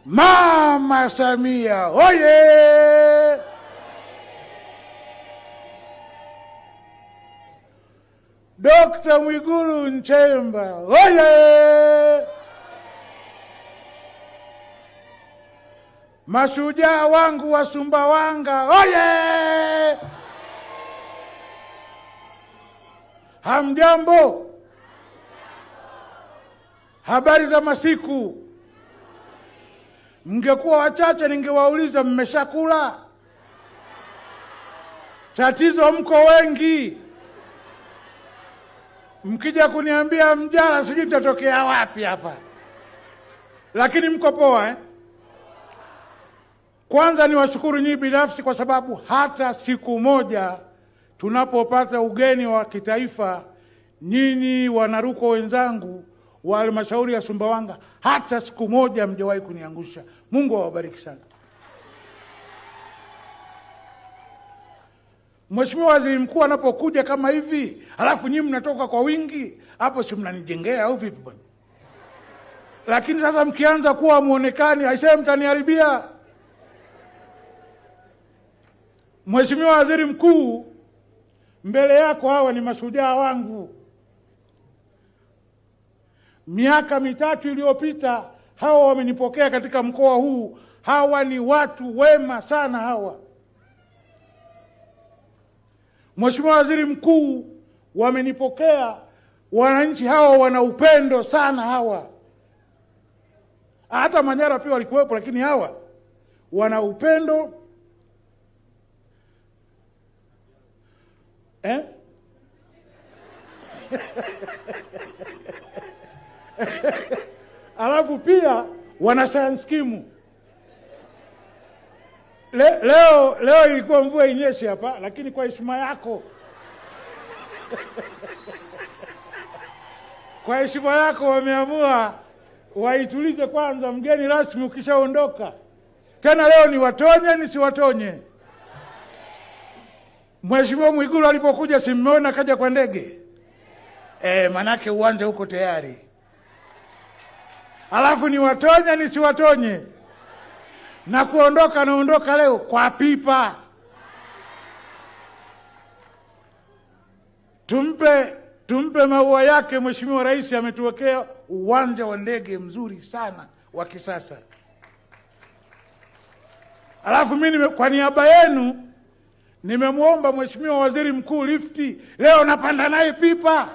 Mama Samia oye! Dr. Mwigulu Nchemba oye! Mashujaa wangu wa Sumbawanga oye! Hamjambo? Habari za masiku? Mngekuwa wachache ningewauliza mmeshakula? Tatizo mko wengi. Mkija kuniambia mjala sijui tatokea wapi hapa. Lakini mko poa eh? Kwanza niwashukuru nyinyi binafsi kwa sababu hata siku moja tunapopata ugeni wa kitaifa, nyinyi wanaruko wenzangu wa halmashauri ya Sumbawanga, hata siku moja mjawahi kuniangusha. Mungu awabariki sana. Mheshimiwa Waziri Mkuu anapokuja kama hivi, halafu nyinyi mnatoka kwa wingi, hapo si mnanijengea au vipi bwana? Lakini sasa mkianza kuwa muonekani, aisee mtaniharibia. Mheshimiwa Waziri Mkuu, mbele yako hawa ni mashujaa wangu. Miaka 3 iliyopita hawa wamenipokea katika mkoa huu. Hawa ni watu wema sana hawa. Mheshimiwa Waziri Mkuu, wamenipokea. Wananchi hawa wana upendo sana hawa. Hata Manyara pia walikuwepo, lakini hawa wana upendo. Alafu pia wana science scheme. Leo ilikuwa mvua inyeshe hapa, lakini kwa heshima yako kwa heshima yako wameamua waitulize kwanza mgeni rasmi ukishaondoka. Tena leo ni watonye nisiwatonye. Mheshimiwa Mwigulu alipokuja simeona kaja kwa ndege. Manake uwanja huko tayari. Alafu ni watonye nisiwatonye. Na kuondoka naondoka leo kwa pipa. Tumpe maua yake. Mheshimiwa Rais ametuwekea uwanja wa ndege mzuri sana wa kisasa. Alafu mimi kwa niaba yenu nimemuomba Mheshimiwa Waziri Mkuu lifti. Leo napanda naye pipa.